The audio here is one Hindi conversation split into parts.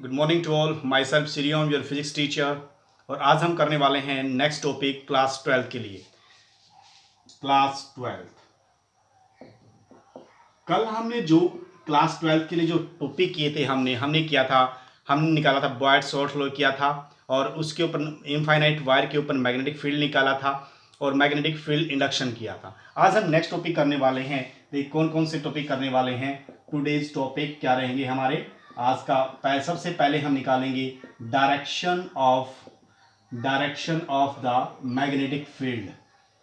Good morning to all. Myself सीरियम योर फिजिक्स टीचर। और आज हम करने वाले हैं नेक्स्ट टॉपिक क्लास 12 के लिए। क्लास 12 कल हमने जो क्लास 12 के लिए जो टॉपिक किए थे हमने किया था, हमने निकाला था बॉयड-शॉर्ट लॉ किया था और उसके ऊपर इनफाइनाइट वायर के ऊपर मैग्नेटिक फील्ड निकाला था और मैग्नेटिक फील्ड इंडक्शन किया था। आज हम नेक्स्ट टॉपिक करने वाले हैं। देखिए कौन कौन से टॉपिक करने वाले हैं। टुडेज टॉपिक क्या रहेंगे हमारे आज का। सबसे पहले हम निकालेंगे direction of the magnetic field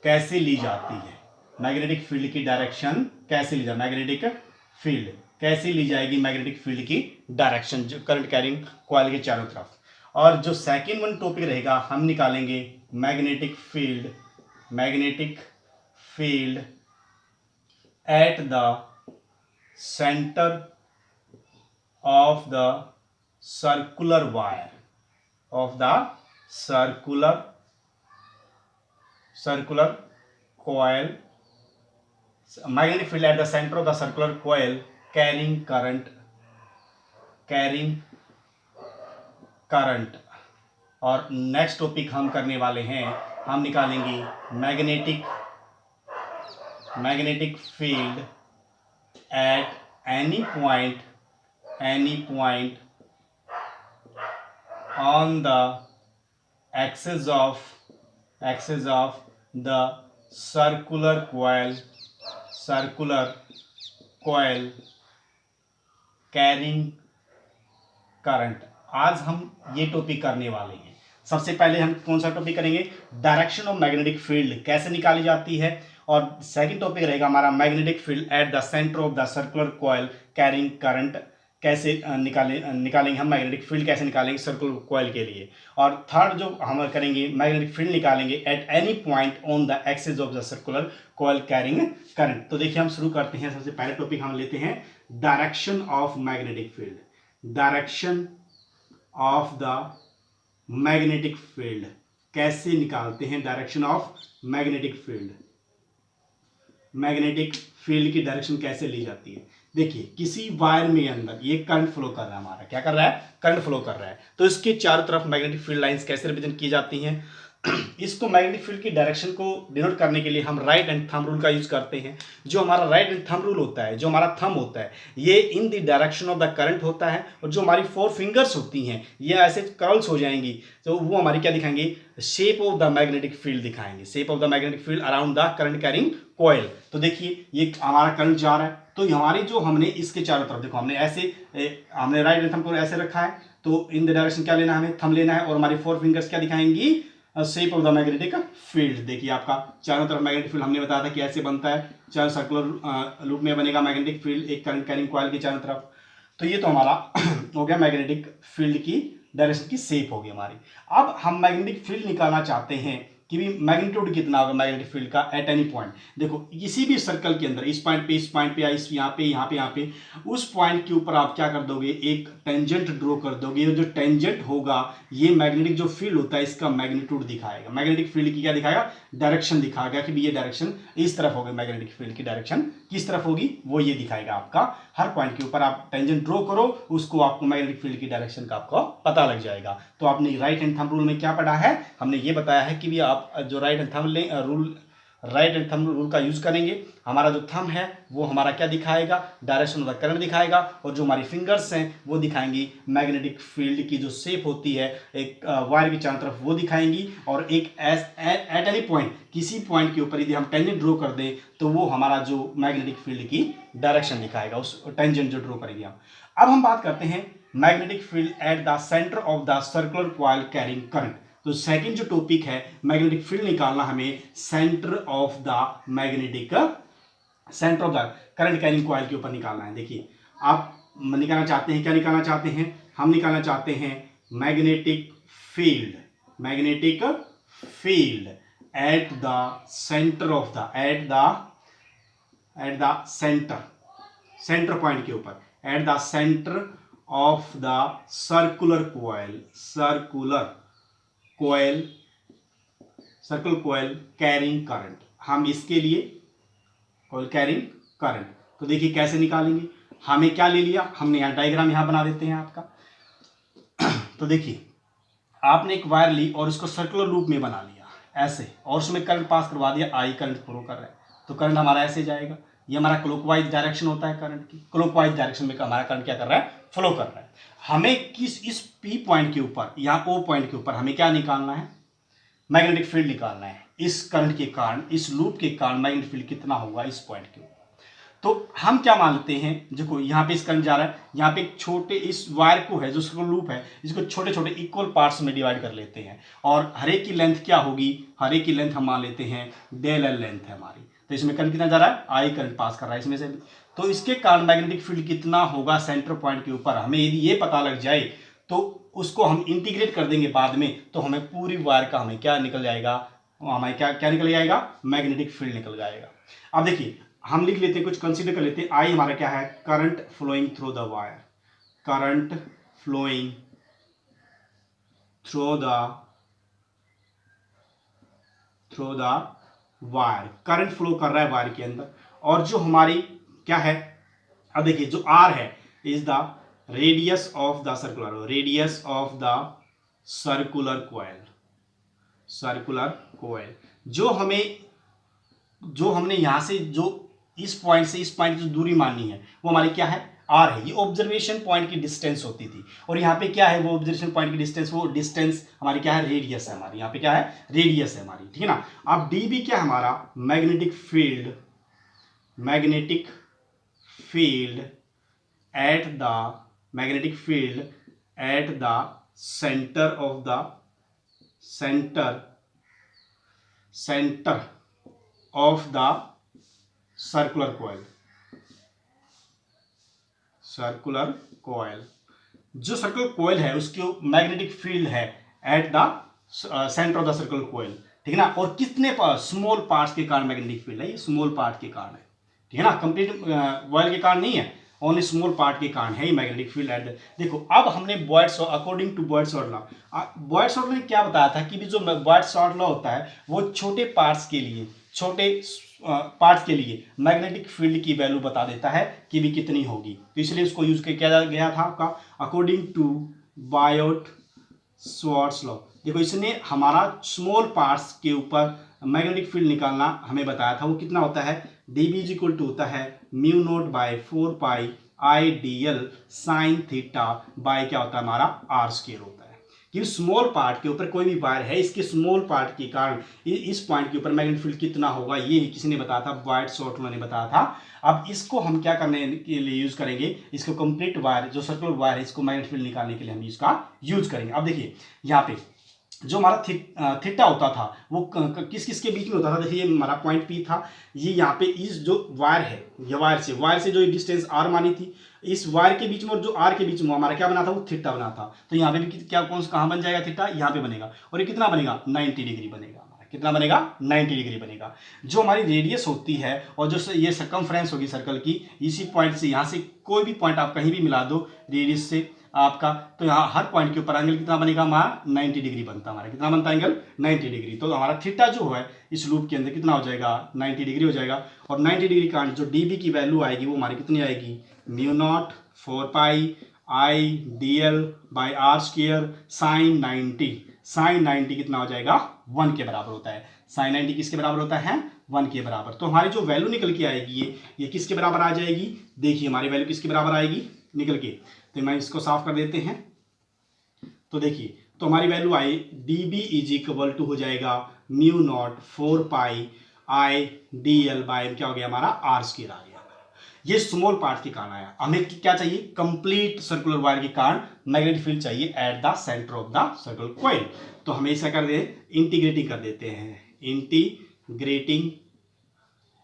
कैसे ली जाती है। मैग्नेटिक फील्ड की डायरेक्शन कैसे ली जाए, मैग्नेटिक फील्ड कैसे ली जाएगी, मैग्नेटिक फील्ड की डायरेक्शन जो करंट कैरिंग कॉइल के चारों तरफ। और जो सेकेंड वन टॉपिक रहेगा हम निकालेंगे magnetic field at the centre of the circular wire of the circular coil, magnetic field at the center of the circular coil carrying current और नेक्स्ट टॉपिक हम करने वाले हैं, हम निकालेंगे magnetic field at any point on the axis of the circular coil carrying current। आज हम ये टॉपिक करने वाले हैं। सबसे पहले हम कौन सा टॉपिक करेंगे, डायरेक्शन ऑफ मैग्नेटिक फील्ड कैसे निकाली जाती है। और सेकंड टॉपिक रहेगा हमारा magnetic field at the centre of the circular coil carrying current कैसे निकालेंगे हम, मैग्नेटिक फील्ड कैसे निकालेंगे सर्कुलर कॉइल के लिए। और थर्ड जो हम करेंगे मैग्नेटिक फील्ड निकालेंगे at any point on the axis of the circular coil carrying current. तो देखिए हम शुरू करते हैं। सबसे पहले टॉपिक हम लेते हैं direction of magnetic field. Direction of the magnetic field कैसे निकालते हैं, डायरेक्शन ऑफ मैग्नेटिक फील्ड की डायरेक्शन कैसे ली जाती है। देखिए किसी वायर में अंदर ये करंट फ्लो कर रहा है, हमारा क्या कर रहा है, करंट फ्लो कर रहा है। तो इसके चारों तरफ मैग्नेटिक फील्ड लाइंस कैसे रिप्रेजेंट की जाती हैं। इसको मैग्नेटिक फील्ड की डायरेक्शन को डिनोट करने के लिए हम राइट एंड थंब रूल का यूज करते हैं। जो हमारा राइट एंड थंब रूल होता है, जो हमारा थंब होता है, ये in the direction of the current होता है और जो हमारी 4 फिंगर्स होती हैं ये ऐसे कर्ल्स हो जाएंगी। तो वो हमारी क्या दिखाएंगे, shape of the magnetic field दिखाएंगे, shape of the magnetic field around the current carrying coil. तो देखिए ये हमारा करंट जा रहा है, तो हमारी जो हमने इसके चारों तरफ देखो हमने हमने राइट एंड थंब को ऐसे रखा है। तो इन द डायरेक्शन क्या लेना है, हमें थंब लेना है और हमारी 4 फिंगर्स क्या दिखाएंगी, shape of the magnetic field. देखिए आपका चारों तरफ मैग्नेटिक फील्ड हमने बताया था कि ऐसे बनता है, चारों सर्कुलर लूप में बनेगा मैग्नेटिक फील्ड एक करंट कैरिंग कॉइल के चारों तरफ। तो ये तो हमारा हो गया मैग्नेटिक फील्ड की डायरेक्शन की शेप होगी हमारी। अब हम मैग्नेटिक फील्ड निकालना चाहते हैं कि भी मैग्नीट्यूड कितना होगा मैग्नेटिक फील्ड का एट एनी पॉइंट। देखो किसी भी सर्कल के अंदर इस पॉइंट पे या इस यहाँ पे उस पॉइंट के ऊपर आप क्या कर दोगे, एक टेंजेंट ड्रॉ कर दोगे। जो टेंजेंट होगा ये मैग्नेटिक जो फील्ड होता है इसका मैग्नीट्यूड दिखाएगा, मैग्नेटिक फील्ड की क्या दिखाएगा, डायरेक्शन दिखाएगा कि ये डायरेक्शन इस तरफ होगी। मैग्नेटिक फील्ड की डायरेक्शन किस तरफ होगी वो ये दिखाएगा आपका। हर पॉइंट के ऊपर आप टेंजेंट ड्रॉ करो, उसको आपको मैग्नेटिक फील्ड की डायरेक्शन का आपको पता लग जाएगा। तो आपने राइट एंड थंब रूल में क्या पढ़ा है, हमने ये बताया है कि भी आप जो राइट एंड थंब रूल का यूज करेंगे। हमारा जो थंब है वो हमारा क्या दिखाएगा, डायरेक्शन ऑफ द करंट दिखाएगा और जो हमारी फिंगर्स हैं वो दिखाएंगी मैग्नेटिक फील्ड की जो शेप होती है एक वायर की चारों तरफ वो दिखाएंगी। और एक एट एनी पॉइंट किसी पॉइंट के ऊपर यदि हम टेंजेंट ड्रॉ कर दें तो वो हमारा जो मैग्नेटिक फील्ड की डायरेक्शन दिखाएगा, उस टेंजेंट जो ड्रॉ करेंगे हम। अब हम बात करते हैं magnetic field at the centre of the circular coil carrying current. तो सेकंड जो टॉपिक है मैग्नेटिक फील्ड निकालना हमें centre of the current carrying coil के ऊपर निकालना है। देखिए आप निकालना चाहते हैं, क्या निकालना चाहते हैं, हम निकालना चाहते हैं magnetic field at the centre of the eight the centre point के ऊपर, eight the centre of the circular coil carrying current. हम इसके लिए कॉइल कैरिंग करंट, तो देखिए कैसे निकालेंगे। हमें क्या ले लिया, हमने यहाँ डायग्राम यहाँ बना देते हैं आपका। तो देखिए आपने एक वायर ली और इसको सर्कुलर लूप में बना लिया ऐसे, और उसमें करंट पास करवा दिया, आई करंट फ्लो कर रहा है, तो करंट हमारा ऐसे जाएगा। ये हमारा क्लॉकवाइज डायरेक्शन होता है करंट की, क्लॉकवाइज डायरेक्शन में हमारा करंट क्या कर रहा है, फ्लो कर रहा है। हमें किस इस पी पॉइंट के ऊपर, यहाँ ओ पॉइंट के ऊपर हमें क्या निकालना है, मैग्नेटिक फील्ड निकालना है। इस करंट के कारण, इस लूप के कारण मैग्नेटिक फील्ड कितना होगा इस पॉइंट के ऊपर। तो हम क्या मानते हैं, देखो यहाँ पे इस करंट जा रहा है, यहाँ पे छोटे इस वायर को है जो लूप है, इसको छोटे छोटे इक्वल पार्ट्स में डिवाइड कर लेते हैं, और हर एक की लेंथ क्या होगी, हर एक की लेंथ हम मान लेते हैं डेल एल लेंथ है हमारी। तो इसमें करंट कितना जा रहा है, आई करंट पास कर रहा है इसमें से। तो इसके कारण मैग्नेटिक फील्ड कितना होगा सेंटर पॉइंट के ऊपर, हमें यदि ये पता लग जाए तो उसको हम इंटीग्रेट कर देंगे बाद में, तो हमें पूरी वायर का हमें क्या निकल जाएगा, हमें क्या क्या निकल जाएगा, मैग्नेटिक फील्ड निकल जाएगा। अब देखिए हम लिख लेते हैं, कुछ कंसीडर कर लेते हैं। आई हमारा क्या है, current flowing through the wire, current flowing through the wire, current flow कर रहा है वायर के अंदर। और जो हमारी क्या है, अब देखिए जो आर है is the radius of the circular, radius of the circular coil, circular coil. जो हमने यहां से जो इस पॉइंट से इस पॉइंट की जो दूरी माननी है वो हमारी क्या है, आर है। ये ऑब्जर्वेशन पॉइंट की डिस्टेंस होती थी, और यहाँ पे क्या है वो ऑब्जर्वेशन पॉइंट की डिस्टेंस, वो डिस्टेंस हमारी क्या है, रेडियस है हमारी, यहाँ पे क्या है, रेडियस है हमारी, ठीक है ना। अब डी बी क्या है हमारा, magnetic field, magnetic field at the, magnetic field at the centre of the, centre of the circular coil, circular coil. जो सर्कुलर कॉइल है उसकी मैग्नेटिक फील्ड है at the centre of the circular coil, ठीक है ना। और कितने स्मॉल पार्ट्स के कारण मैग्नेटिक फील्ड है, ये स्मॉल पार्ट के कारण है, ठीक है ना, कंप्लीट कॉइल के कारण नहीं है, ओनली स्मॉल पार्ट के कारण है मैग्नेटिक फील्ड एट द। देखो अब हमने बॉयड्स, अकॉर्डिंग टू बॉयड्स-शॉर्ट लॉ, बॉयड्स-शॉर्ट ने क्या बताया था कि भी जो बॉयड्स-शॉर्ट लॉ होता है वो छोटे पार्ट्स के लिए, छोटे पार्ट्स के लिए मैग्नेटिक फील्ड की वैल्यू बता देता है कि भी कितनी होगी, तो इसलिए उसको यूज किया गया था आपका अकॉर्डिंग टू बॉयड्स-शॉर्ट लॉ। देखो इसने हमारा स्मॉल पार्ट्स के ऊपर मैग्नेटिक फील्ड निकालना हमें बताया था, वो कितना होता है, dB इज इक्वल टू होता है mu naught by 4 pi I D L sine theta by क्या होता है हमारा आर स्क्वायर होता है। कि स्मॉल पार्ट के ऊपर कोई भी वायर है, इसके स्मॉल पार्ट के कारण इस पॉइंट के ऊपर मैग्नेटिक फील्ड कितना होगा, ये किसी ने बताया था, बॉयड्स-शॉर्ट लॉ ने बताया था। अब इसको हम क्या करने के लिए यूज करेंगे, इसको कंप्लीट वायर, जो सर्कुलर वायर है, इसको मैग्नेटिक फील्ड निकालने के लिए हम इसका यूज करेंगे। अब देखिए यहाँ पे जो हमारा थीटा होता था वो किस किस के बीच में होता था, देखिए ये हमारा पॉइंट पी था, ये यहाँ पे इस जो वायर है, ये वायर से जो डिस्टेंस आर मानी थी, इस वायर के बीच में और जो आर के बीच में हमारा क्या बना था, वो थीटा बना था। तो यहाँ पे भी क्या कहाँ बन जाएगा, थीटा यहाँ पे बनेगा, और ये कितना बनेगा, 90 डिग्री बनेगा हमारा, कितना बनेगा, 90 डिग्री बनेगा। जो हमारी रेडियस होती है और जो ये सर्कमफ्रेंस होगी सर्कल की, इसी पॉइंट से यहाँ से कोई भी पॉइंट आप कहीं भी मिला दो रेडियस से आपका, तो यहाँ हर पॉइंट के ऊपर एंगल कितना बनेगा हमारा, 90 डिग्री बनता है हमारा, कितना बनता है एंगल, 90 डिग्री। तो हमारा थीटा जो है इस लूप के अंदर कितना हो जाएगा, 90 डिग्री हो जाएगा। और 90 डिग्री का जो डीबी की वैल्यू आएगी वो हमारी कितनी आएगी, mu naught 4 pi I D L by R square sine 90, sine 90 कितना हो जाएगा, 1 के बराबर होता है। साइन 90 किसके बराबर होता है, 1 के बराबर। तो हमारी जो वैल्यू निकल के आएगी ये किसके बराबर आ जाएगी, देखिए हमारी वैल्यू किसके बराबर आएगी निकल के, तो मैं इसको साफ कर देते हैं। तो देखिए तो हमारी value I D B is equal to हो जाएगा mu naught 4 pi I D L by क्या हो गया हमारा आर स्क्वायर आ गया। ये स्मॉल पार्ट के कारण आया, हमें क्या चाहिए, कंप्लीट सर्कुलर वायर के कारण मैग्नेटिक फील्ड चाहिए at the centre of the circular coil. तो हमें ऐसा कर दे, इंटीग्रेटिंग कर देते हैं, इंटीग्रेटिंग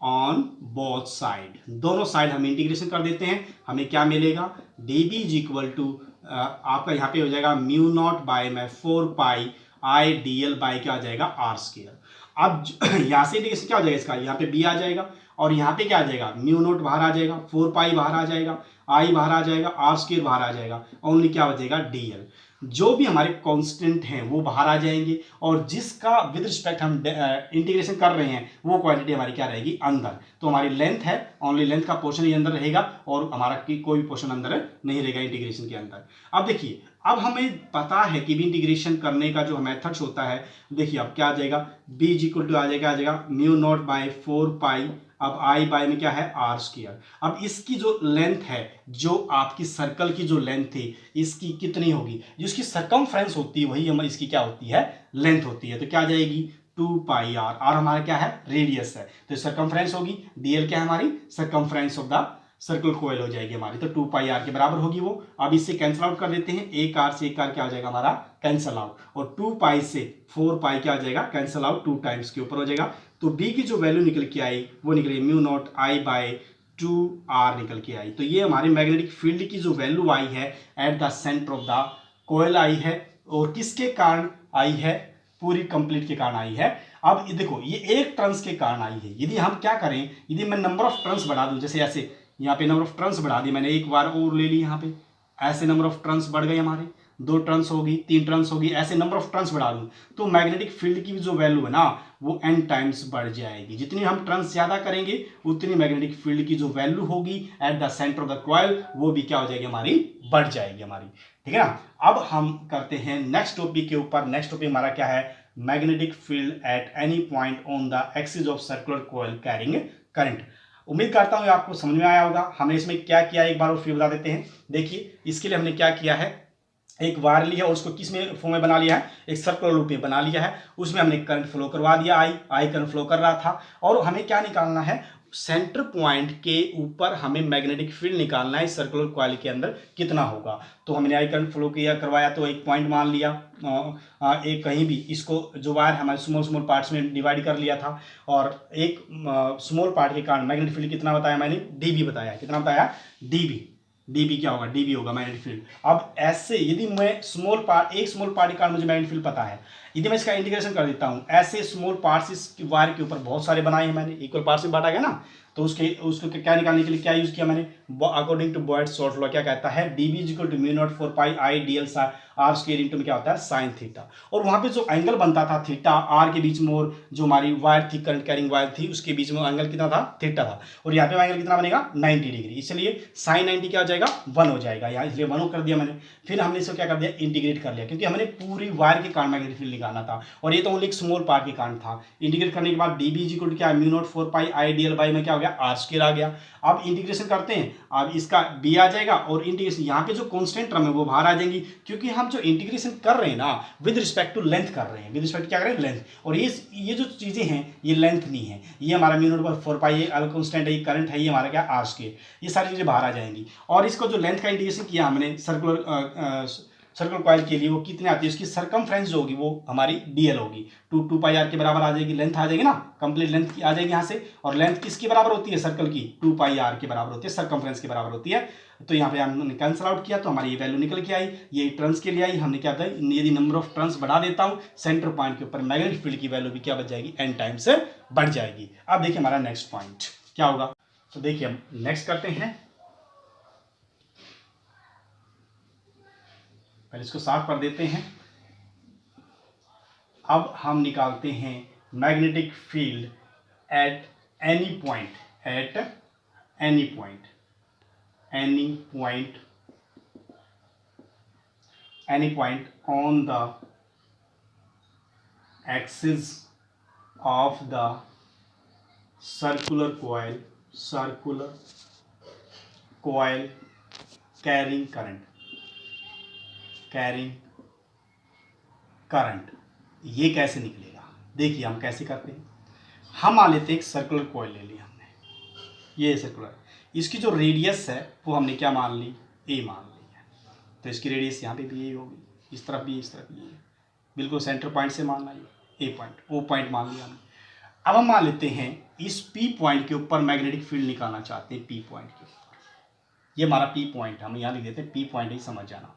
ऑन बोथ साइड, दोनों साइड हम इंटीग्रेशन कर देते हैं। हमें क्या मिलेगा, D B is equal to आपका यहाँ पे हो जाएगा म्यू नॉट बाय में 4 pi I D L by क्या आ जाएगा आर स्क्वायर। अब यहाँ से इंटीग्रेशन क्या हो जाएगा इसका, यहाँ पे बी आ जाएगा और यहाँ पे क्या आ जाएगा, म्यू नोट बाहर आ जाएगा, 4 पाई बाहर आ जाएगा, आई बाहर आ जाएगा, आर स्क्वायर बाहर आ जाएगा, ओनली क्या बचेगा डी एल। जो भी हमारे कांस्टेंट हैं वो बाहर आ जाएंगे और जिसका विद रिस्पेक्ट हम इंटीग्रेशन कर रहे हैं वो क्वांटिटी हमारी क्या रहेगी अंदर। तो हमारी लेंथ है, ओनली लेंथ का पोर्शन ही अंदर रहेगा और हमारा कोई भी पोर्शन अंदर नहीं रहेगा इंटीग्रेशन के अंदर। अब देखिए अब हमें पता है कि भी इंटीग्रेशन करने का जो मेथड्स होता है, देखिए अब क्या आ जाएगा, b इज इक्वल टू आ जाएगा म्यू नॉट बाय 4 पाई, अब आई बाय में क्या है आर स्क्वायर। अब इसकी जो लेंथ है, जो आपकी सर्कल की जो लेंथ थी, इसकी कितनी होगी, जो इसकी सरकमफ्रेंस होती है वही हमारी इसकी क्या होती है, लेंथ होती है। तो क्या आ जाएगी 2 पाई आर, आर हमारा क्या है रेडियस है, तो सरकमफ्रेंस होगी, डीएल क्या है हमारी सरकमफ्रेंस ऑफ द सर्कल कोयल हो जाएगी हमारी, तो 2 पाई आर के बराबर होगी वो। अब इससे कैंसिल आउट कर देते हैं, एक आर से एक आर क्या हो जाएगा हमारा कैंसिल आउट, और 2 पाई से 4 पाई क्या हो जाएगा कैंसिल आउट, 2 टाइम्स के ऊपर हो जाएगा। तो बी की जो वैल्यू निकल के आई वो निकली mu naught I by 2 R निकल के आई। तो ये हमारी मैग्नेटिक फील्ड की जो वैल्यू आई है at the centre of the coil आई है, और किसके कारण आई है, पूरी कंप्लीट के कारण आई है। अब देखो ये एक टर्न्स के कारण आई है, यदि हम क्या करें, यदि मैं नंबर ऑफ टर्न्स बढ़ा दूं, जैसे ऐसे यहाँ पे नंबर ऑफ टर्न्स बढ़ा दी मैंने, एक बार और ले ली यहाँ पे, ऐसे नंबर ऑफ टर्न्स बढ़ गए हमारे, 2 टर्न्स होगी, 3 टर्न्स होगी, ऐसे नंबर ऑफ टर्न्स बढ़ा दूं तो मैग्नेटिक फील्ड की जो वैल्यू है ना वो n टाइम्स बढ़ जाएगी। जितनी हम टर्न्स ज्यादा करेंगे उतनी मैग्नेटिक फील्ड की जो वैल्यू होगी eight the centre of the coil वो भी क्या हो जाएगी हमारी, बढ़ जाएगी हमारी, ठीक है ना। अब हम करते हैं नेक्स्ट टॉपिक के ऊपर। नेक्स्ट टॉपिक हमारा क्या है, magnetic field at any point on the axis of circular coil carrying current. उम्मीद करता हूं आपको समझ में आया होगा। हमने इसमें क्या किया एक बार और फिर बता देते हैं। देखिए इसके लिए हमने क्या किया है, एक वायर लिया और उसको किस में फॉर्म में बना लिया है, एक सर्कुलर लूप में बना लिया है, उसमें हमने करंट फ्लो करवा दिया, आई करंट फ्लो कर रहा था, और हमें क्या निकालना है, सेंटर पॉइंट के ऊपर हमें मैग्नेटिक फील्ड निकालना है सर्कुलर कॉइल के अंदर कितना होगा। तो हमने आई करंट फ्लो किया करवाया, तो एक पॉइंट मान लिया, एक कहीं भी इसको जो वायर हमारे स्मॉल स्मॉल पार्ट्स में डिवाइड कर लिया था, और एक स्मॉल पार्ट के कारण मैग्नेटिक फील्ड कितना बताया मैंने, डीबी बताया, कितना बताया डीबी, डीबी क्या होगा, डीबी होगा मैग्नेटिक फील्ड। अब ऐसे यदि मैं एक स्मॉल पार्ट के कारण मुझे मैग्नेटिक फील्ड पता है, यदि मैं इसका इंटीग्रेशन कर देता हूं, ऐसे स्मॉल पार्ट्स इस वायर के ऊपर बहुत सारे बनाए हैं मैंने, इक्वल पार्ट्स में बांटा गया ना, तो उसको क्या निकालने के लिए क्या यूज किया मैंने, according to Biot Savart law क्या कहता है, DB is equal to mu naught 4 pi I DL R square into में क्या होता है साइन थीटा, और वहां पे जो एंगल बनता था थीटा आर के बीच में, और जो हमारी वायर थी करंट कैरिंग वायर थी उसके बीच में एंगल कितना था, थीटा था, और यहाँ पे एंगल कितना बनेगा 90 डिग्री, इसलिए साइन 90 क्या हो जाएगा 1 हो जाएगा यहाँ, इसलिए 1 कर दिया मैंने। फिर हमने इसको क्या कर दिया, इंटीग्रेट कर लिया, क्योंकि हमने पूरी वायर के कारण मैग्नेटिक फील्ड निकालना था, और ये तो ओनली एक स्मॉल पार्ट के कारण था। इंटीग्रेट करने के बाद डीबी इज इक्वल टू क्या, mu naught 4 pi I DL by में क्या हो गया आर स्क्वायर आ गया। अब इंटीग्रेशन करते हैं, अब इसका बी आ जाएगा, और इंटीग्रेशन यहाँ पे जो कांस्टेंट टर्म है वो बाहर आ जाएंगी, क्योंकि हम जो इंटीग्रेशन कर रहे हैं ना विद रिस्पेक्ट टू लेंथ कर रहे हैं, विद रिस्पेक्ट क्या कर रहे हैं लेंथ, और ये जो चीजें हैं ये लेंथ नहीं है, ये हमारा म्यू नॉट 4 पाई है, अलग कांस्टेंट है, ये करंट है, ये हमारा क्या आर स्क्वायर, ये सारी चीजें बाहर आ जाएंगी। और इसको जो लेंथ का इंटीग्रेशन किया हमने सर्कुलर कॉइल के लिए, वो कितनी आती है, उसकी सरकमफ्रेंस जो होगी वो हमारी डीएल होगी, 2 पाई आर के बराबर आ जाएगी, लेंथ आ जाएगी ना, कंप्लीट लेंथ आ जाएगी यहाँ से, और लेंथ किसके बराबर होती है, सर्कल की 2 पाई आर के बराबर होती है, सरकमफ्रेंस के बराबर होती है। तो यहाँ पे हमने कैंसिल आउट किया तो हमारी ये वैल्यू निकल के आई, ये टर्न्स के लिए आई। हमने क्या बताया, यदि नंबर ऑफ टर्न्स बढ़ा देता हूँ सेंटर पॉइंट के ऊपर मैग्नेटिक फील्ड की वैल्यू भी क्या बच जाएगी, n टाइम से बढ़ जाएगी। अब देखिए हमारा नेक्स्ट पॉइंट क्या होगा, तो देखिए हम नेक्स्ट करते हैं, पहले इसको साफ कर देते हैं। अब हम निकालते हैं magnetic field at any point, at any point, any point on the axis of the circular coil carrying current. ये कैसे निकलेगा, देखिए हम कैसे करते हैं। हम मान लेते हैं एक सर्कुलर कॉइल ले लिया हमने, ये सर्कुलर, इसकी जो रेडियस है वो हमने क्या मान ली, ए मान ली है, तो इसकी रेडियस यहाँ पे भी ए होगी, इस तरफ भी इस तरफ भी, बिल्कुल सेंटर पॉइंट से मानना है, ए पॉइंट ओ पॉइंट मान लिया हमने। अब हम मान लेते हैं इस पी पॉइंट के ऊपर मैग्नेटिक फील्ड निकालना चाहते हैं, पी पॉइंट के ऊपर, ये हमारा पी पॉइंट, हम यहाँ लिख देते हैं पी पॉइंट, ही समझ जाना,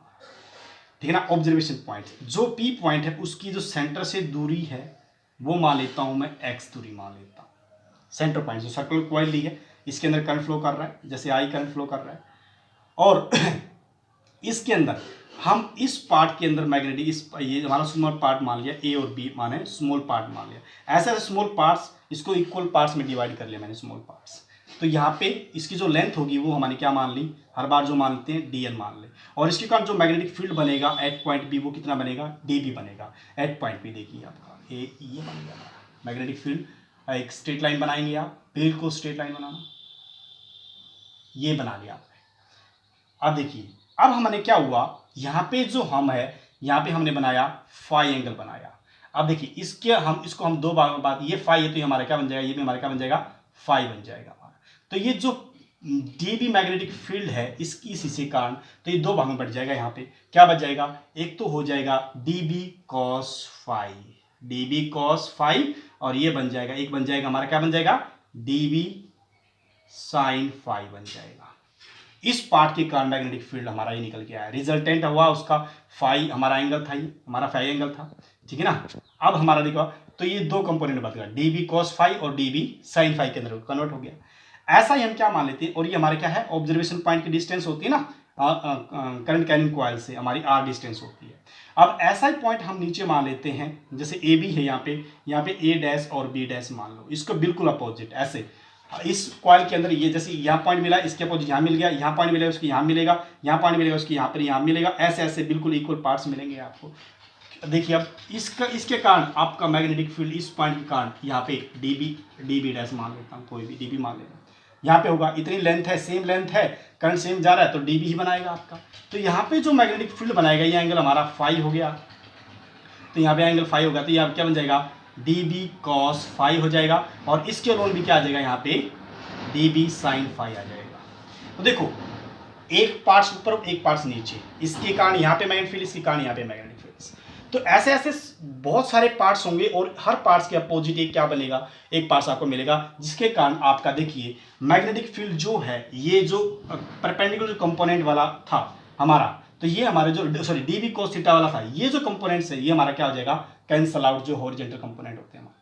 ठीक है ना। ऑब्जर्वेशन पॉइंट, जो पी पॉइंट है उसकी जो सेंटर से दूरी है वो मान लेता हूं मैं एक्स दूरी मान लेता हूं। सेंटर पॉइंट जो सर्कुलर कॉइल ली है इसके अंदर करंट फ्लो कर रहा है, जैसे आई करंट फ्लो कर रहा है, और इसके अंदर हम इस पार्ट के अंदर मैग्नेटिक, इस ये हमारा स्मॉल पार्ट मान लिया, ए और बी माने स्मॉल पार्ट मान लिया, ऐसे ऐसे स्मॉल पार्ट्स, इसको इक्वल पार्ट्स में डिवाइड कर लिया मैंने स्मॉल पार्ट्स, तो यहाँ पे इसकी जो लेंथ होगी वो हमने क्या मान ली, हर बार जो मानते हैं dn मान ले, और इसके कारण जो मैग्नेटिक फील्ड बनेगा एट पॉइंट बी वो कितना बनेगा, db बनेगा एट पॉइंट बी। देखिए आपका ये बनेगा मैग्नेटिक फील्ड। एक स्ट्रेट लाइन बनाएंगे आप, बिल्कुल स्ट्रेट लाइन बनाना, ये बना लिया आपने। अब देखिए अब हमने क्या हुआ, यहाँ पे जो हम है यहाँ पे हमने बनाया फाई एंगल बनाया। अब देखिए इसको हम दो भागों में बात, ये फाई है तो ये हमारा क्या बन जाएगा, ये भी हमारा क्या बन जाएगा, फाई बन जाएगा हमारा। तो ये जो डीबी मैग्नेटिक फील्ड है इसी कारण तो ये दो भागों में बढ़ जाएगा। यहाँ पे क्या बच जाएगा, एक तो हो जाएगा DB cos phi, DB cos phi, और ये बन जाएगा, एक बन जाएगा हमारा क्या बन जाएगा, डीबी साइन फाई बन जाएगा। इस पार्ट के कारण मैग्नेटिक फील्ड हमारा ये निकल के आया, रिजल्टेंट हुआ उसका फाई, हमारा एंगल था, ये हमारा फाई एंगल था, ठीक है ना। अब हमारा देखो तो ये दो कंपोनेंट बच गया, डीबी कॉस फाई और डीबी साइन फाई के अंदर कन्वर्ट हो गया। ऐसा ही हम क्या मान लेते हैं, और ये हमारे क्या है, ऑब्जर्वेशन पॉइंट की डिस्टेंस होती है ना करंट कैरिंग कॉइल से, हमारी आर डिस्टेंस होती है। अब ऐसा ही पॉइंट हम नीचे मान लेते हैं, जैसे ए बी है यहाँ पे ए डैश और बी डैश मान लो, इसको बिल्कुल अपोजिट ऐसे इस कॉइल के अंदर, ये जैसे यहाँ पॉइंट मिला इसके अपोजिट यहाँ मिल गया, यहाँ पॉइंट मिलेगा उसकी यहाँ मिलेगा, यहाँ पॉइंट मिलेगा उसकी यहाँ पर यहाँ मिलेगा, ऐसे ऐसे बिल्कुल इक्वल पार्ट्स मिलेंगे आपको। देखिए अब इसके कारण आपका मैग्नेटिक फील्ड इस पॉइंट के कारण यहाँ पे डीबी डैश मान लेता हूँ, कोई भी डीबी मान लेना, यहाँ पे होगा, इतनी लेंथ है, सेम लेंथ है, करंट सेम जा रहा है तो डीबी ही बनाएगा आपका। तो यहाँ पे जो मैग्नेटिक फील्ड बनाएगा ये एंगल हमारा फाई हो गया, तो यहाँ पे एंगल फाई होगा, तो यहाँ क्या बन जाएगा, डीबी कॉस फाई हो जाएगा, और इसके अलोन भी क्या आ जाएगा, यहाँ पे डीबी साइन फाई आ जाएगा। तो देखो एक पार्ट्स ऊपर एक पार्ट्स नीचे, इसके कारण यहाँ पे मैग्नेटिक फील्ड, इसके कारण यहाँ पे मैग्नेटिक फील्ड। तो ऐसे ऐसे बहुत सारे पार्ट्स होंगे, और हर पार्ट्स के अपोजिट एक क्या बनेगा, एक पार्ट्स आपको मिलेगा, जिसके कारण आपका देखिए मैग्नेटिक फील्ड जो है, ये जो परपेंडिकुलर कंपोनेंट वाला था हमारा, तो ये हमारे जो सॉरी डीबी कोस थीटा वाला था, ये जो कंपोनेंट्स है ये हमारा क्या हो जाएगा, कैंसल आउट, जो हॉरिजॉन्टल कंपोनेंट होते हैं हमारे।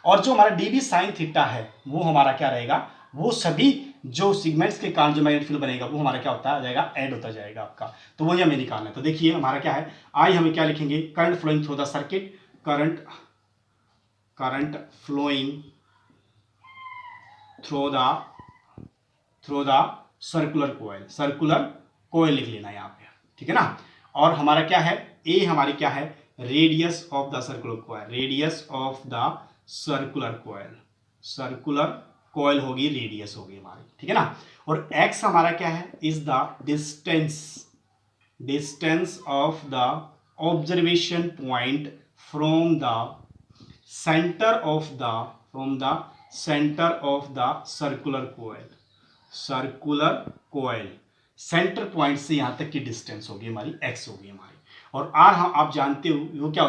और जो हमारा डीबी साइन थीटा है वो हमारा क्या रहेगा, वो सभी जो सिगमेंट्स के कारण जो मैग्नेटिक फील्ड बनेगा वो हमारा क्या होता है जाएगा, ऐड होता जाएगा आपका। तो वही हमें निकालना है। तो देखिए हमारा क्या है, आई हमें क्या लिखेंगे, current flowing through the circuit, current flowing through the circular coil लिख लेना यहाँ पे, ठीक है ना। और हमारा क्या है, ए हमारी क्या है, radius of the circular coil, radius of the circular coil होगी, रेडियस होगी हमारी, ठीक है ना। और x हमारा क्या है, is the distance of the observation point from the centre of the circular coil, centre point से यहां तक की डिस्टेंस होगी हमारी, x होगी हमारी। और r हम आप जानते हो वो क्या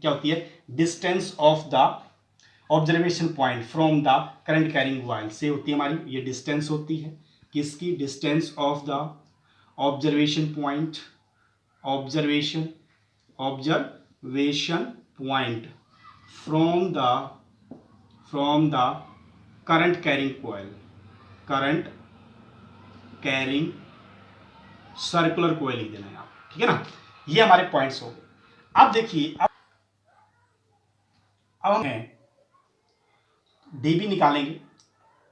होती है, distance of the observation point from the current carrying coil से होती है हमारी, ये डिस्टेंस होती है किसकी, distance of the observation point from the current carrying circular coil लिख देना है आप, ठीक है ना। ये हमारे पॉइंट्स हो गए। अब देखिए अब हम डीबी निकालेंगे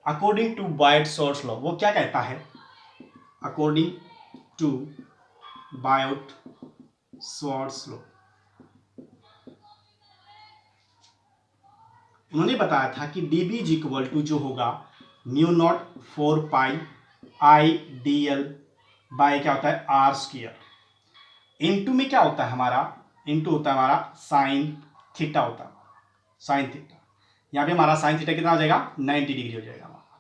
अकॉर्डिंग टू बायट-शॉर्ट्स लॉ। वो क्या कहता है, अकॉर्डिंग टू बायट-शॉर्ट्स लॉ उन्होंने बताया था कि डीबी इज इक्वल टू जो होगा mu naught 4 pi I D L bye क्या होता है आर स्क्वायर, इनटू में क्या होता है हमारा, इनटू होता है हमारा साइन थीटा होता है, साइन थीटा। यहाँ पे हमारा साइन थीटा कितना हो जाएगा, 90 डिग्री हो जाएगा हमारा।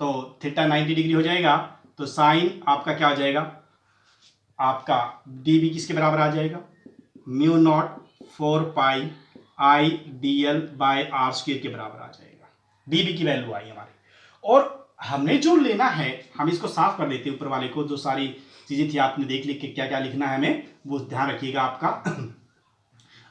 तो थीटा 90 डिग्री हो जाएगा तो साइन आपका क्या हो जाएगा, आपका डीबी किसके बराबर आ जाएगा, mu naught 4 pi I D L by R square के बराबर आ जाएगा। डीबी की वैल्यू आई हमारी। और हमने जो लेना है, हम इसको साफ कर देते हैं ऊपर वाले को, जो सारी चीजें थी आपने देख ली कि क्या क्या लिखना है हमें, वो ध्यान रखिएगा आपका।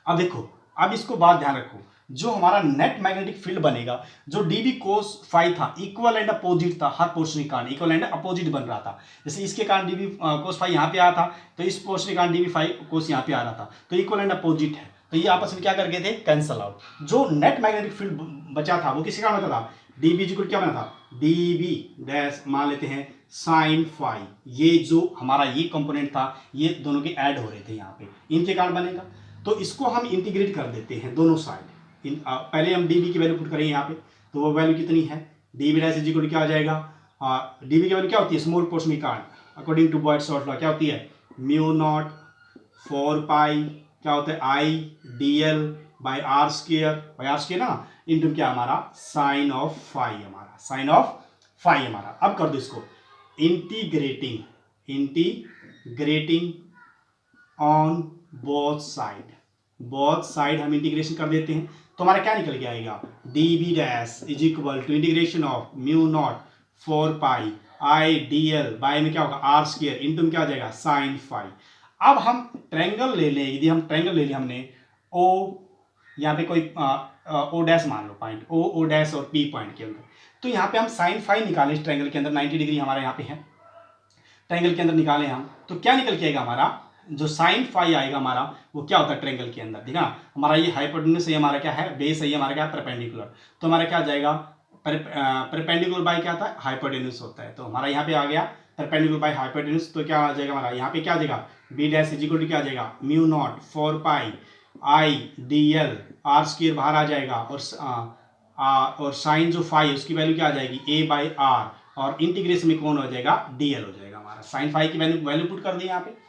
अब देखो, अब इसको बात ध्यान रखो, जो हमारा नेट मैग्नेटिक फील्ड बनेगा, जो डीबी कोस फाई था, इक्वल एंड अपोजिट था, हर पोर्शन के कारण इक्वल एंड अपोजिट बन रहा था। जैसे इसके कारण डीबी कोस फाई यहाँ पे आया था, तो इस पोर्शन के कारण डीबी फाई कोस यहाँ पे आ रहा था, तो इक्वल एंड अपोजिट है, तो ये आपस में क्या कर गए थे, कैंसल आउट। जो नेट मैग्नेटिक फील्ड बचा था वो किसके कारण बचा था, डी बी इक्वल क्या बना था, डी बी डैश मान लेते हैं साइन फाई, ये जो हमारा ये कंपोनेंट था ये दोनों के ऐड हो रहे थे यहाँ पे, इनके कारण बनेगा। तो इसको हम इंटीग्रेट कर देते हैं दोनों साइड। पहले हम डी बी की वैल्यू पुट करेंगे यहाँ पे, तो वो वैल्यू कितनी है, डी बी डैश इक्वल क्या आ जाएगा, डी बी की वैल्यू क्या होती है, स्मॉल पोर्शन में कार्ड according to Biot Savart law क्या होती है, म्यू नॉट 4 पाई क्या होता है I D L by R square ना इंटू क्या हमारा साइन ऑफ फाई, हमारा साइन ऑफ फाई हमारा। अब कर दो इसको इंटीग्रेटिंग ऑन बोथ साइड हम इंटीग्रेशन कर देते हैं, तो हमारा क्या निकल के आएगा, D B dash is equal to integration of mu naught 4 pi I D L by में क्या होगा आर स्क्वायर इंटू में क्या आ जाएगा साइन फाई। अब हम ट्रायंगल ले लें, यदि हम ट्रायंगल ले लें हमने ओ, यहाँ पे कोई ओ डैश मान लो पॉइंट ओ डैश और पी पॉइंट के अंदर, तो यहाँ पे हम साइन फाई निकालें इस ट्रायंगल के अंदर, 90 डिग्री हमारा यहाँ पे है ट्रायंगल के अंदर निकालें हम, तो क्या निकल के आएगा हमारा जो साइन फाई आएगा हमारा वो क्या होता है ट्रायंगल के अंदर, ठीक है ना, हमारा ये हाइपोटेन्यूज है हमारा क्या है, बेस है हमारा क्या है परपेंडिकुलर, तो हमारा क्या आ जाएगा परपेंडिकुलर बाय क्या था हाइपोटेन्यूज होता है, तो हमारा यहाँ पे आ गया परपेंडिकुलर बाय हाइपोटेन्यूज, तो क्या आ जाएगा हमारा यहाँ पे क्या आ जाएगा B dash is equal to क्या आ जाएगा mu naught 4 pi I D L R square बाहर आ जाएगा, और साइन जो फाई उसकी वैल्यू क्या आ जाएगी ए बाई आर, और इंटीग्रेशन में कौन हो जाएगा डी एल हो जाएगा हमारा, साइन फाई की वैल्यू पुट कर दी यहाँ पे।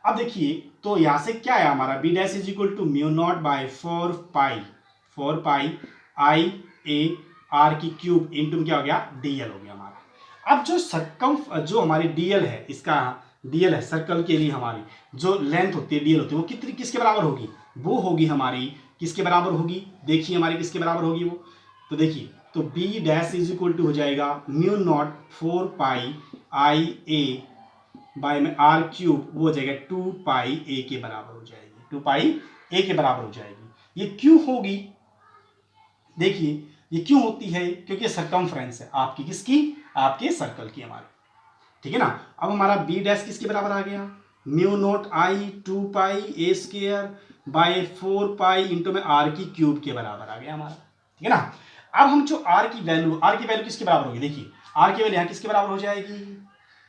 अब देखिए तो यहाँ से क्या है हमारा B dash is equal to mu naught by 4 pi I A R की क्यूब इंटू क्या हो गया डी एल हो गया हमारा। अब जो हमारी डी एल है, इसका डी एल है सर्कल के लिए हमारी जो लेंथ होती है डी एल होती है वो किसके बराबर होगी, वो होगी हमारी किसके बराबर होगी, देखिए हमारी किसके बराबर होगी वो, तो देखिए तो B dash is equal to हो जाएगा mu naught 4 pi I A by में आर क्यूब, वो हो जाएगा 2 पाई ए के बराबर हो जाएगी, 2 पाई ए के बराबर हो जाएगी। ये क्यों होगी, देखिए ये क्यों होती है, क्योंकि सर्कमफ्रेंस है आपकी किसकी, आपके सर्कल की हमारी, ठीक है ना। अब हमारा बी डैश किसके बराबर आ गया, mu naught I 2 pi A square by 4 pi into में आर की क्यूब के बराबर आ गया हमारा, ठीक है ना। अब हम जो आर की वैल्यू किसके बराबर होगी, देखिए आर की वैल्यू यहाँ किसके बराबर हो जाएगी,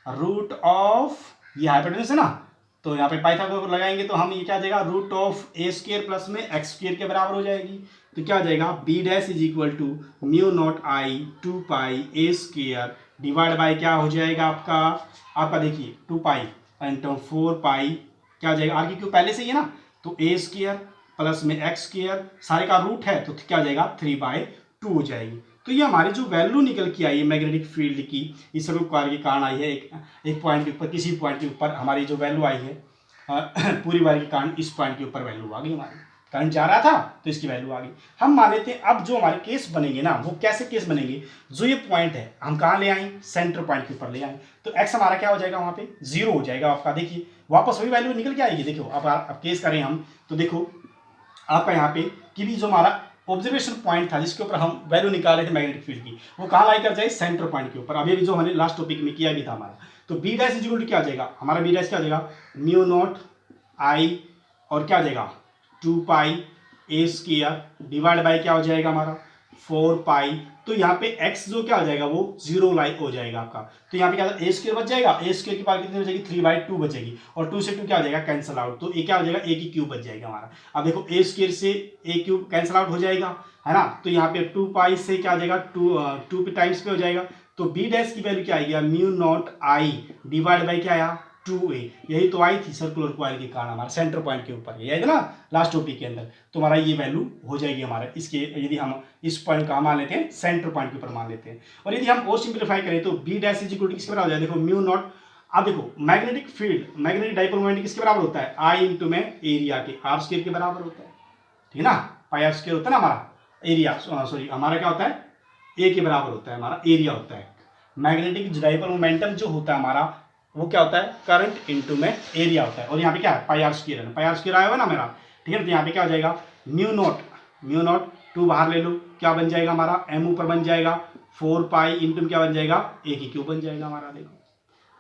रूट ऑफ ये हाइपोटेन्यूज है ना, तो यहाँ पे पाइथागोरस लगाएंगे तो हम ये क्या आ जाएगा root of A square plus में एक्स स्क्वायर के बराबर हो जाएगी, तो क्या आ जाएगा B dash is equal to mu naught I 2 pi A square divide by क्या हो जाएगा आपका देखिए 2 पाई इंटू 4 पाई क्या आ जाएगा आर की क्यूब पहले से ही है ना, तो ए स्क्वायर प्लस में एक्स स्क्वायर सारे का रूट है तो क्या आ जाएगा 3/2 हो जाएगी। तो ये हमारी जो वैल्यू निकल के आई है मैग्नेटिक फील्ड की इस सब कार्य के कारण आई है, एक पॉइंट के ऊपर किसी पॉइंट के ऊपर हमारी जो वैल्यू आई है पूरी वायर के कारण इस पॉइंट के ऊपर वैल्यू आ गई, हमारी करंट जा रहा था तो इसकी वैल्यू आ गई। हम मान लेते हैं अब जो हमारे केस बनेंगे ना वो कैसे केस बनेंगे, जो ये पॉइंट है हम कहाँ ले आए सेंटर पॉइंट के ऊपर ले आए, तो एक्स हमारा क्या हो जाएगा वहाँ पे 0 हो जाएगा आपका, देखिए वापस वही वैल्यू निकल के आएगी। देखो अब केस करें हम तो देखो आपका यहाँ पे कि भी जो हमारा ऑब्जर्वेशन पॉइंट था जिसके ऊपर हम वैल्यू निकाल रहे थे मैग्नेटिक फील्ड की वो कहाँ लाई कर जाए सेंटर पॉइंट के ऊपर। अभी जो हमने लास्ट टॉपिक में किया भी था हमारा, तो B dash is equal to क्या आ जाएगा हमारा बी डैश क्या आ जाएगा म्यू नॉट आई और क्या आ जाएगा 2 pi A square divide by क्या हो जाएगा हमारा 4 पाई, तो यहाँ पे x जो क्या हो जाएगा वो 0 लाइक हो जाएगा आपका, तो यहाँ पे क्या ए स्क्वायर बच जाएगा, ए स्क्वायर की पावर कितनी बचेगी 3/2 बचेगी और 2 से 2 क्या हो जाएगा कैंसिल आउट, तो ए क्या हो जाएगा ए की क्यूब बच जाएगा हमारा। अब देखो ए स्क्वायर से ए क्यूब कैंसिल आउट हो जाएगा है ना, तो यहाँ पे 2 पाई से क्या आ जाएगा 2 पे टाइम्स पे हो जाएगा, तो बी डैश की वैल्यू क्या आएगी mu naught I divide by क्या आया 2a, यही तो आई थी सर्कुलर कॉइल के कारण हमारा सेंटर पॉइंट के ऊपर, यही है ना लास्ट टॉपिक के अंदर, तो हमारा ये वैल्यू हो जाएगी हमारा इसके, यदि हम इस पॉइंट का मान लेते हैं सेंटर पॉइंट के ऊपर मान लेते हैं। और यदि हम और सिंप्लीफाई करें तो B dash is equal to किसके बराबर हो जाए, देखो म्यू नॉट, अब देखो magnetic field magnetic dipole moment किसके बराबर होता है आई इंटू में एरिया के आर स्क्वायर के बराबर होता है, ठीक है ना, पाई आर स्क्वायर होता है ना हमारा एरिया, सॉरी हमारा क्या होता है ए के बराबर होता है हमारा एरिया होता है। मैग्नेटिक डाइपोल मोमेंटम जो होता है हमारा वो क्या होता है करंट इंटू में एरिया होता है, और यहाँ पे क्या है पाई आर स्क्वायर है, पाई आर स्क्वायर आया हुआ ना मेरा, ठीक है, तो यहाँ पे क्या हो जाएगा म्यू नॉट 2 बाहर ले लो क्या बन जाएगा हमारा एम ऊपर बन जाएगा 4 पाई इंटू क्या बन जाएगा ए की क्यूब बन जाएगा हमारा, देखो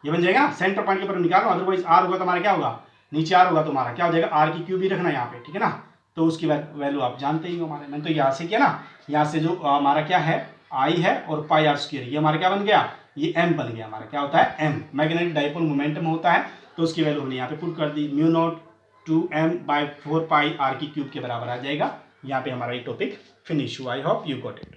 ये बन जाएगा सेंटर पॉइंट के ऊपर निकालो, अदरवाइज आर होगा तो हमारा क्या होगा नीचे आर होगा तो हमारा क्या हो जाएगा आर की क्यूब ही रखना यहाँ पे, ठीक है ना, तो उसकी वैल्यू आप जानते ही हो हमारे, मैंने तो यहाँ से किया ना, यहाँ से जो हमारा क्या है आई है और पाई आर स्क्वायर, ये हमारा क्या बन गया, ये m बन गया हमारा, क्या होता है m, मैग्नेटिक डाइपोल मोमेंटम होता है। तो उसकी वैल्यू हमने यहाँ पे पुट कर दी, म्यू नॉट 2m/4 पाई r की क्यूब के बराबर आ जाएगा। यहाँ पे हमारा ये टॉपिक फिनिश हुआ। I hope you got it.